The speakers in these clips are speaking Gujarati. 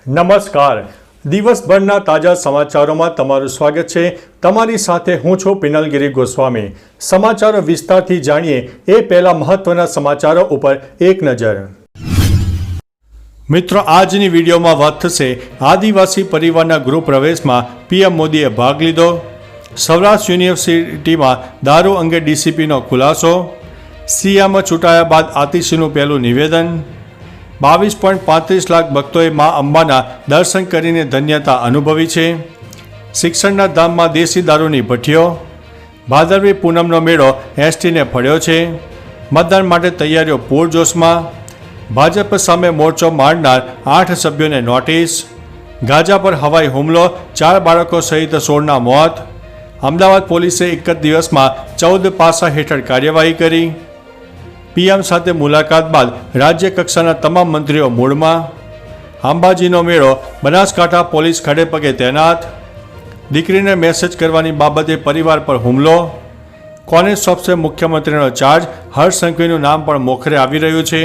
નમસ્કાર. દિવસભરના તાજા સમાચારોમાં તમારું સ્વાગત છે. તમારી સાથે હું છું પિનલગીરી ગોસ્વામી. સમાચારો વિસ્તારથી જાણીએ એ પહેલા મહત્વના સમાચારો ઉપર એક નજર. મિત્રો, આજની વિડીયોમાં વાત થશે આદિવાસી પરિવારના ગૃહ પ્રવેશમાં પીએમ મોદીએ ભાગ લીધો, સૌરાષ્ટ્ર યુનિવર્સિટીમાં દારૂ અંગે ડીસીપીનો ખુલાસો, સીએમ ચૂંટાયા બાદ આતિશીનું પહેલું નિવેદન, 22.35 લાખ ભક્તોએ મા અંબાના દર્શન કરીને ધન્યતા અનુભવી છે, શિક્ષણના ધામમાં દેશી દારૂની ભઠ્ઠીઓ, ભાદરવી પૂનમનો મેળો એસટીને ફળ્યો છે, મતદાન માટે તૈયારીઓ પૂરજોશમાં, ભાજપ સામે મોરચો માંડનાર 8 સભ્યોને નોટિસ, ગાઝા પર હવાઈ હુમલો, 4 બાળકો સહિત 16ના મોત, અમદાવાદ પોલીસે એક જ દિવસમાં 14 પાસા હેઠળ કાર્યવાહી કરી, પીએમ સાથે મુલાકાત બાદ રાજ્ય કક્ષાના તમામ મંત્રીઓ મૂળમાં, અંબાજીનો મેળો, બનાસકાંઠા પોલીસ ખડેપગે તૈનાત, દીકરીને મેસેજ કરવાની બાબતે પરિવાર પર હુમલો, કોને સોંપશે મુખ્યમંત્રીનો ચાર્જ, હર્ષ સંઘવીનું નામ પણ મોખરે આવી રહ્યું છે.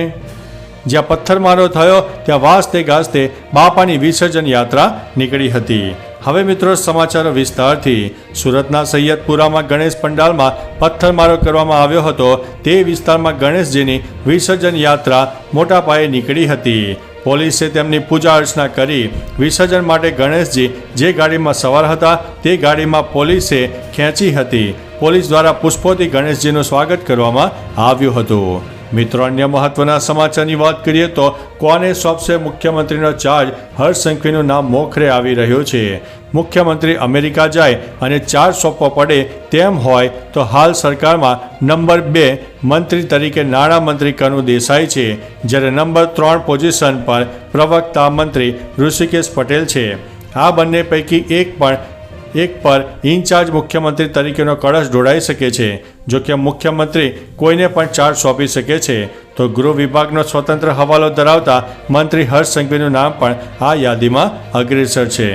જ્યાં પથ્થરમારો થયો ત્યાં વાજતે ગાજતે બાપાની વિસર્જન યાત્રા નીકળી હતી. હવે મિત્રો, સમાચારો વિસ્તારથી. સુરતના સૈયદપુરામાં ગણેશ પંડાલમાં પથ્થરમારો કરવામાં આવ્યો હતો. તે વિસ્તારમાં ગણેશજીની વિસર્જન યાત્રા મોટા પાયે નીકળી હતી. પોલીસે તેમની પૂજા અર્ચના કરી. વિસર્જન માટે ગણેશજી જે ગાડીમાં સવાર હતા તે ગાડીમાં પોલીસે ખેંચી હતી. પોલીસ દ્વારા પુષ્પોથી ગણેશજીનું સ્વાગત કરવામાં આવ્યું હતું. મિત્રો, અન્ય મહત્વના સમાચારની વાત કરીએ તો કોને સોંપશે મુખ્યમંત્રીનો ચાર્જ, હર્ષ સંઘવીનું નામ મોખરે આવી રહ્યું છે. મુખ્યમંત્રી અમેરિકા જાય અને ચાર્જ સોંપવો પડે તેમ હોય તો હાલ સરકારમાં નંબર 2 મંત્રી તરીકે નાણામંત્રી કનુ દેસાઈ છે, જ્યારે નંબર 3 પોઝિશન પર પ્રવક્તા મંત્રી ઋષિકેશ પટેલ છે. આ બંને પૈકી એક પર ઇન્ચાર્જ મુખ્યમંત્રી તરીકેનો કળશ ઢોળાઈ શકે છે. જો કે મુખ્યમંત્રી કોઈને પણ ચાર્જ સોંપી શકે છે. તો ગૃહ વિભાગનો સ્વતંત્ર હવાલો ધરાવતા મંત્રી હર્ષ સંઘવીનું નામ પણ આ યાદીમાં અગ્રેસર છે.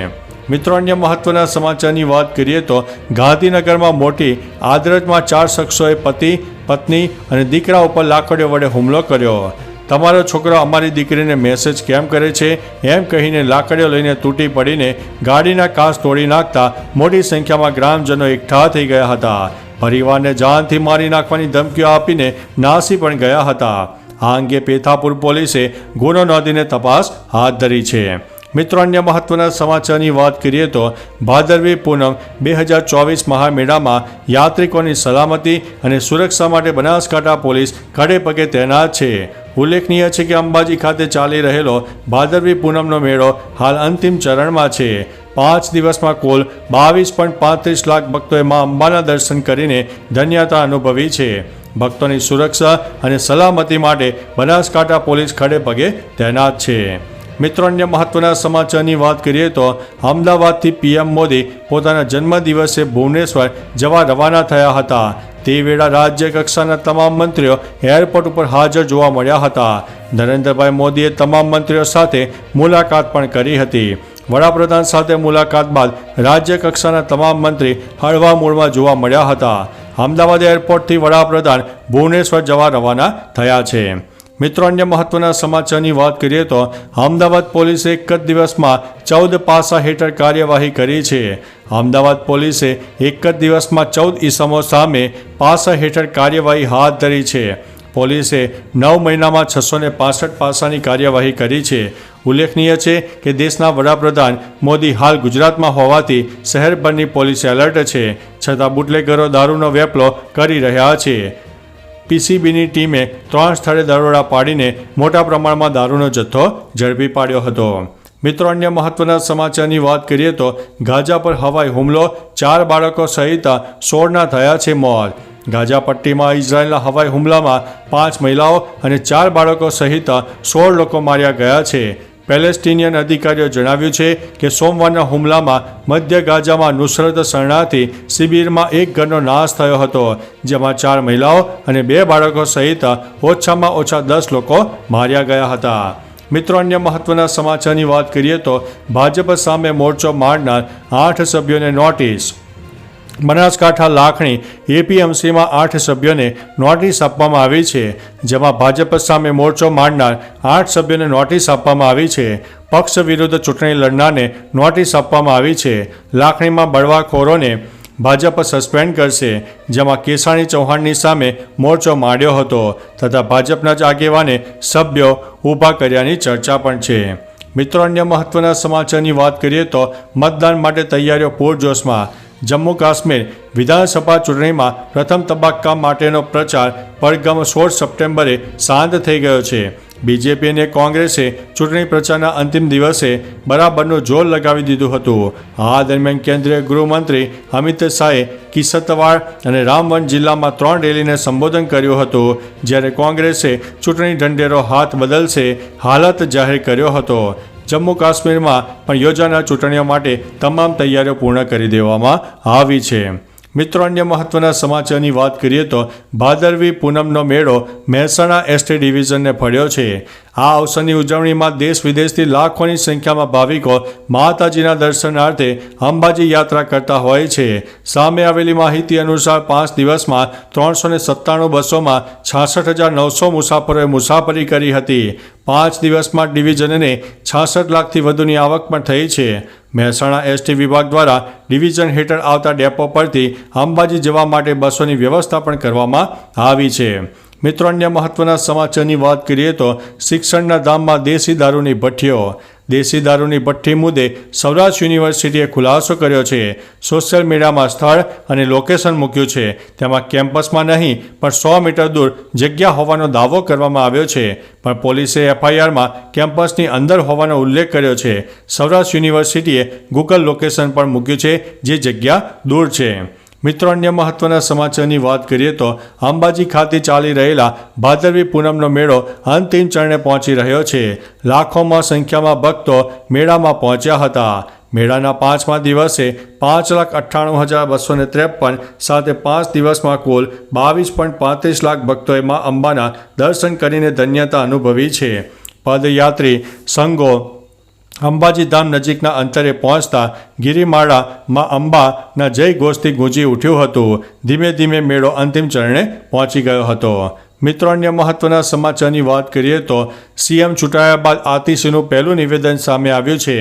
મિત્રો, અન્ય મહત્વના સમાચારની વાત કરીએ તો ગાંધીનગરમાં મોટી આદરજમાં 4 શખ્સોએ પતિ, પત્ની અને દીકરા ઉપર લાકડીઓ વડે હુમલો કર્યો. તમારો છોકરો અમારી દીકરીને મેસેજ કેમ કરે છે એમ કહીને લાકડીઓ લઈને તૂટી પડીને ગાડીના કાચ તોડી નાખતા મોટી સંખ્યામાં ગ્રામજનો એકઠા થઈ ગયા હતા. પરિવારને જાનથી મારી નાખવાની ધમકીઓ આપીને નાસી પણ ગયા હતા. આ અંગે પેથાપુર પોલીસે ગુનો નોંધીને તપાસ હાથ ધરી છે. મિત્રો, અન્ય મહત્વના સમાચારની વાત કરીએ તો ભાદરવી પૂનમ 2024 મહામેળામાં યાત્રિકોની સલામતી અને સુરક્ષા માટે બનાસકાંઠા પોલીસ ખડેપગે તૈનાત છે. ઉલ્લેખનીય છે કે અંબાજી ખાતે ચાલી રહેલો ભાદરવી પૂનમનો મેળો હાલ અંતિમ ચરણમાં છે. 5 દિવસમાં કુલ 22.35 લાખ ભક્તોએ મા અંબાના દર્શન કરીને ધન્યતા અનુભવી છે. ભક્તોની સુરક્ષા અને સલામતી માટે બનાસકાંઠા પોલીસ ખડેપગે તૈનાત છે. મિત્રો, અન્ય મહત્વના સમાચારની વાત કરીએ તો અમદાવાદથી પીએમ મોદી પોતાના જન્મદિવસે ભુવનેશ્વર જવા રવાના થયા હતા. તે વેળા રાજ્ય કક્ષાના તમામ મંત્રીઓ એરપોર્ટ ઉપર હાજર જોવા મળ્યા હતા. નરેન્દ્રભાઈ મોદીએ તમામ મંત્રીઓ સાથે મુલાકાત પણ કરી હતી. વડાપ્રધાન સાથે મુલાકાત બાદ રાજ્ય કક્ષાના તમામ મંત્રી હળવા મૂડમાં જોવા મળ્યા હતા. અમદાવાદ એરપોર્ટથી વડાપ્રધાન ભુવનેશ્વર જવા રવાના થયા છે. મિત્રો, અન્ય મહત્વના સમાચારની વાત કરીએ તો અમદાવાદ પોલીસે એક જ દિવસમાં 14 પાસા હેઠળ કાર્યવાહી કરી છે. અમદાવાદ પોલીસે એક જ દિવસમાં 14 ઇસમો સામે પાસા હેઠળ કાર્યવાહી હાથ ધરી છે. પોલીસે 9 મહિનામાં 665 પાસાની કાર્યવાહી કરી છે. ઉલ્લેખનીય છે કે દેશના વડાપ્રધાન મોદી હાલ ગુજરાતમાં હોવાથી શહેરભરની પોલીસ એલર્ટ છે. છતાં બુટલેગરો દારૂનો વેપલો કરી રહ્યા છે. પીસીબીની ટીમે 3 સ્થળે દરોડા પાડીને મોટા પ્રમાણમાં દારૂનો જથ્થો ઝડપી પાડ્યો હતો. મિત્રો, અન્ય મહત્વના સમાચારની વાત કરીએ તો ગાઝા પર હવાઈ હુમલો, 4 બાળકો સહિત 16ના થયા છે મોત. ગાઝા પટ્ટીમાં ઇઝરાયલના હવાઈ હુમલામાં 5 મહિલાઓ અને 4 બાળકો સહિત 16 લોકો માર્યા ગયા છે. પેલેસ્ટિનિયન અધિકારીઓ જણાવ્યું છે કે સોમવારના હુમલામાં મધ્ય ગાઝામાં નુસરત શરણાર્થી શિબિરમાં એક ઘરનો નાશ થયો હતો, જેમાં 4 મહિલાઓ અને 2 બાળકો સહિત ઓછામાં ઓછા 10 લોકો માર્યા ગયા હતા. મિત્રો, અન્ય મહત્વના સમાચારની વાત કરીએ તો ભાજપ સામે મોરચો માંડનાર 8 સભ્યોને નોટિસ. બનાસકાંઠા લાખણી એપીએમસીમાં 8 સભ્યોને નોટિસ આપવામાં આવી છે, જેમાં ભાજપ સામે મોરચો માંડનાર 8 સભ્યોને નોટિસ આપવામાં આવી છે. પક્ષ વિરુદ્ધ ચૂંટણી લડનારને નોટિસ આપવામાં આવી છે. લાખણીમાં બળવાખોરોને ભાજપ સસ્પેન્ડ કરશે, જેમાં કેસાણી ચૌહાણની સામે મોરચો માંડ્યો હતો તથા ભાજપના જ આગેવાને સભ્યો ઊભા કર્યાની ચર્ચા પણ છે. મિત્રો, અન્ય મહત્વના સમાચારની વાત કરીએ તો મતદાન માટે તૈયારીઓ પૂરજોશમાં. જમ્મુ કાશ્મીર વિધાનસભા ચૂંટણીમાં પ્રથમ તબક્કા માટેનો પ્રચાર પડઘમ 16 સપ્ટેમ્બરે શાંત થઈ ગયો છે. બીજેપી અને કોંગ્રેસે ચૂંટણી પ્રચારના અંતિમ દિવસે બરાબરનું જોર લગાવી દીધું હતું. આ દરમિયાન કેન્દ્રીય ગૃહમંત્રી અમિત શાહે કિશ્તવાડ અને રામબન જિલ્લામાં 3 રેલીને સંબોધન કર્યું હતું, જ્યારે કોંગ્રેસે ચૂંટણી ઢંઢેરો હાથ બદલશે હાલત જાહેર કર્યો હતો. જમ્મુ કાશ્મીરમાં પણ યોજાનાર ચૂંટણીઓ માટે તમામ તૈયારીઓ પૂર્ણ કરી દેવામાં આવી છે. મિત્રો, અન્ય મહત્વના સમાચારની વાત કરીએ તો ભાદરવી પૂનમનો મેળો મહેસાણા એસટી ડિવિઝનને ફળ્યો છે. આ અવસરની ઉજવણીમાં દેશ વિદેશથી લાખોની સંખ્યામાં ભાવિકો માતાજીના દર્શનાર્થે અંબાજી યાત્રા કરતા હોય છે. સામે આવેલી માહિતી અનુસાર 5 દિવસમાં 397 બસોમાં 66,900 મુસાફરોએ મુસાફરી કરી હતી. 5 દિવસમાં ડિવિઝનને 66 લાખથી વધુની આવક પણ થઈ છે. મહેસાણા એસટી વિભાગ દ્વારા ડિવિઝન હેઠળ આવતા ડેપો પરથી અંબાજી જવા માટે બસોની વ્યવસ્થા પણ કરવામાં આવી છે. મિત્રો, અન્ય મહત્વના સમાચારની વાત કરીએ તો શિક્ષણના ધામમાં દેશી દારૂની ભઠ્ઠીઓ. દેશી દારૂની ભઠ્ઠી મુદ્દે સૌરાષ્ટ્ર યુનિવર્સિટીએ ખુલાસો કર્યો છે. સોશિયલ મીડિયામાં સ્થળ અને લોકેશન મૂક્યું છે. તેમાં કેમ્પસમાં નહીં પણ 100 મીટર દૂર જગ્યા હોવાનો દાવો કરવામાં આવ્યો છે, પણ પોલીસે એફઆઈઆરમાં કેમ્પસની અંદર હોવાનો ઉલ્લેખ કર્યો છે. સૌરાષ્ટ્ર યુનિવર્સિટીએ ગૂગલ લોકેશન પણ મૂક્યું છે, જે જગ્યા દૂર છે. મિત્રો, અન્ય મહત્વના સમાચારની વાત કરીએ તો અંબાજી ખાતે ચાલી રહેલા ભાદરવી પૂનમનો મેળો અંતિમ ચરણે પહોંચી રહ્યો છે. લાખોમાં સંખ્યામાં ભક્તો મેળામાં પહોંચ્યા હતા. મેળાના 5મા દિવસે 5,98,253 સાથે 5 દિવસમાં કુલ 22.35 લાખ ભક્તોએ મા અંબાના દર્શન કરીને ધન્યતા અનુભવી છે. પદયાત્રી સંઘો અંબાજી ધામ નજીકના અંતરે પહોંચતા ગિરિમાળામાં અંબાના જય ઘોષથી ગુંજી ઉઠ્યું હતું. ધીમે ધીમે મેળો અંતિમ ચરણે પહોંચી ગયો હતો. મિત્રો, અન્ય મહત્વના સમાચારની વાત કરીએ તો સીએમ ચૂંટાયા બાદ આતિશીનું પહેલું નિવેદન સામે આવ્યું છે.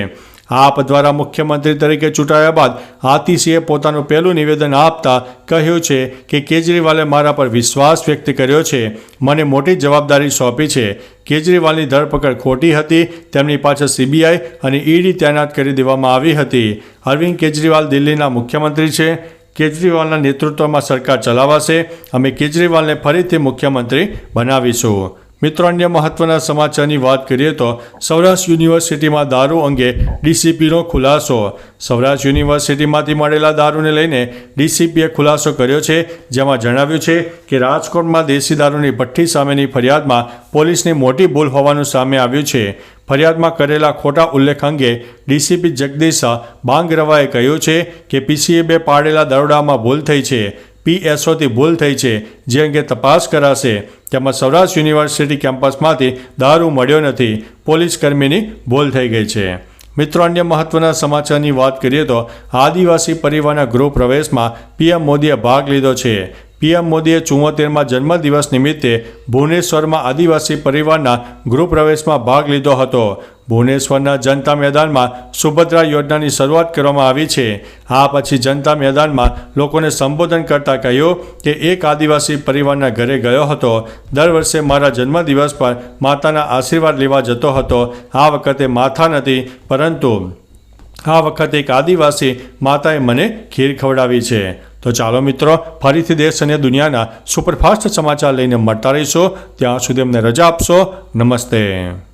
આપ દ્વારા મુખ્યમંત્રી તરીકે ચૂંટાયા બાદ આતિશીએ પોતાનું પહેલું નિવેદન આપતા કહ્યું છે કે કેજરીવાલે મારા પર વિશ્વાસ વ્યક્ત કર્યો છે, મને મોટી જવાબદારી સોંપી છે. કેજરીવાલની ધરપકડ ખોટી હતી. તેમની પાછળ સીબીઆઈ અને ઈડી તૈનાત કરી દેવામાં આવી હતી. અરવિંદ કેજરીવાલ દિલ્હીના મુખ્યમંત્રી છે. કેજરીવાલના નેતૃત્વમાં સરકાર ચલાવાશે. અમે કેજરીવાલને ફરીથી મુખ્યમંત્રી બનાવીશું. મિત્રો, અન્ય મહત્વના સમાચારની વાત કરીએ તો સૌરાષ્ટ્ર યુનિવર્સિટીમાં દારૂ અંગે ડીસીપીનો ખુલાસો. સૌરાષ્ટ્ર યુનિવર્સિટીમાંથી મળેલા દારૂને લઈને ડીસીપીએ ખુલાસો કર્યો છે, જેમાં જણાવ્યું છે કે રાજકોટમાં દેશી દારૂની ભઠ્ઠી સામેની ફરિયાદમાં પોલીસની મોટી ભૂલ હોવાનું સામે આવ્યું છે. ફરિયાદમાં કરેલા ખોટા ઉલ્લેખ અંગે ડીસીપી જગદીશ બાંગરવાએ કહ્યું છે કે પીસીએ પાડેલા દરોડામાં ભૂલ થઈ છે. પીએસઓથી ભૂલ થઈ છે, જે અંગે તપાસ કરાશે. તેમાં સૌરાષ્ટ્ર યુનિવર્સિટી કેમ્પસમાંથી દારૂ મળ્યો નથી. પોલીસ કર્મીની ભૂલ થઈ ગઈ છે. મિત્રો, અન્ય મહત્વના સમાચારની વાત કરીએ તો આદિવાસી પરિવારના ગૃહ પ્રવેશમાં પીએમ મોદીએ ભાગ લીધો છે. પીએમ મોદીએ 74મા જન્મદિવસ નિમિત્તે ભુવનેશ્વરમાં આદિવાસી પરિવારના ગૃહ પ્રવેશમાં ભાગ લીધો હતો. ભુવનેશ્વરના જનતા મેદાનમાં સુભદ્રા યોજનાની શરૂઆત કરવામાં આવી છે. આ પછી જનતા મેદાનમાં લોકોને સંબોધન કરતા કહ્યું કે એક આદિવાસી પરિવારના ઘરે ગયો હતો. દર વર્ષે મારા જન્મદિવસ પર માતાના આશીર્વાદ લેવા જતો હતો. આ વખતે માથા નથી, પરંતુ આ વખતે એક આદિવાસી માતાએ મને ખીર ખવડાવી છે. તો ચાલો મિત્રો, ફરીથી દેશ અને દુનિયાના સુપરફાસ્ટ સમાચાર લઈને મળતા રહીશું. ત્યાં સુધી અમને રજા આપશો. નમસ્તે.